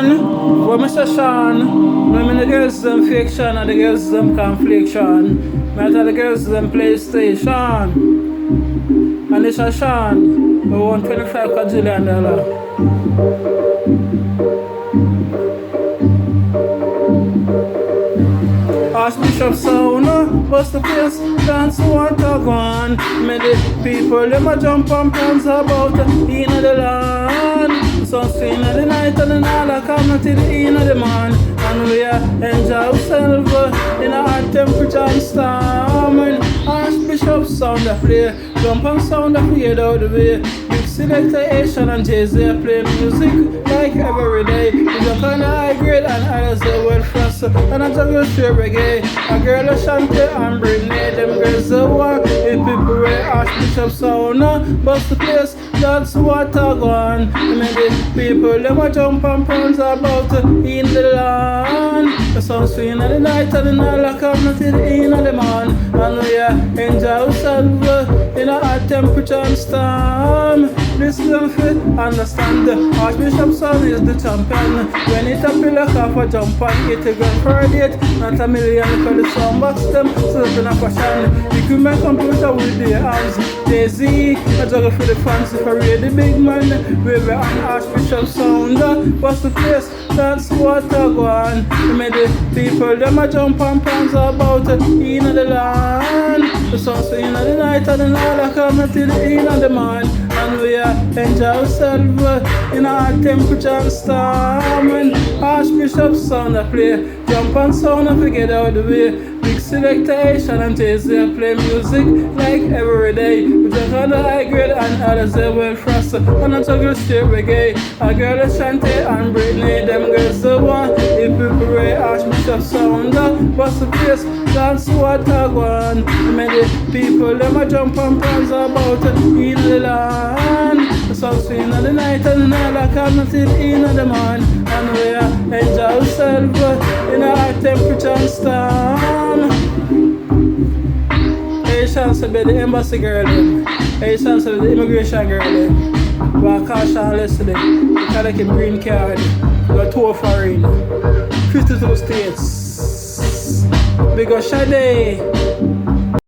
Sean, when Mr. Sean, when the girls them fiction and the girls them confliction, I tell the girls them PlayStation, and it's a Sean, we want $25 quadrillion. Archbishop sound, bust the place, dance water gone. Many people, them a jump on plans about in the land. So swing at the night and then all a come to the in the man. And we enjoy ourselves in a hot temperature and storm. And Archbishop sound a play, jump on sound a play out the way. Big selector Asean and Jay-Z play music like every day. It's a kind of high grade and others are well fast. And I juggle straight reggae. A girl a shanty and Britney, them girls a war. If people wear Archbishop sound, bust the place, that's what I want. Many people, them a jump and pounds about in the land. The sun swing at the night and the night come to the in of the man. And we enjoy ourselves in a hot temperature and storm. Listen to fit, understand the Archbishop sound is the champion. When it up in the car for jump and get a gun for a date. Not $1 million for the sound box them, so it's been a fashion. You can make computer with their hands. Jay-Z, I juggle for the fancy for real the big man. We were on Archbishop sound, what's the place? That's what I want. Made the people, them a jump and plans about in the land. The sun swing in the night and the night come to the in of the man. And we enjoy ourselves in a hot temperature and storm. And Archbishop sound a play, jump and sound and forget out the way. Big selector Asean and Jay-Z play music like every day. We just on the high grade and others they well frost. And I juggle straight reggae. A girl a shanty and Britney, them girls the one. If people wear Archbishop sound, bust the place, that's what I want. Many people, them a jump and plans about in the land. The sun swing at the night and the night come to the in of the man. And we enjoy ourselves in a hot temperature and storm. Asean said be the embassy girl them. Asean said the immigration girl them. But caution yesterday, because they keep green card. Got 2 foreign. 52 states. Big up Shade.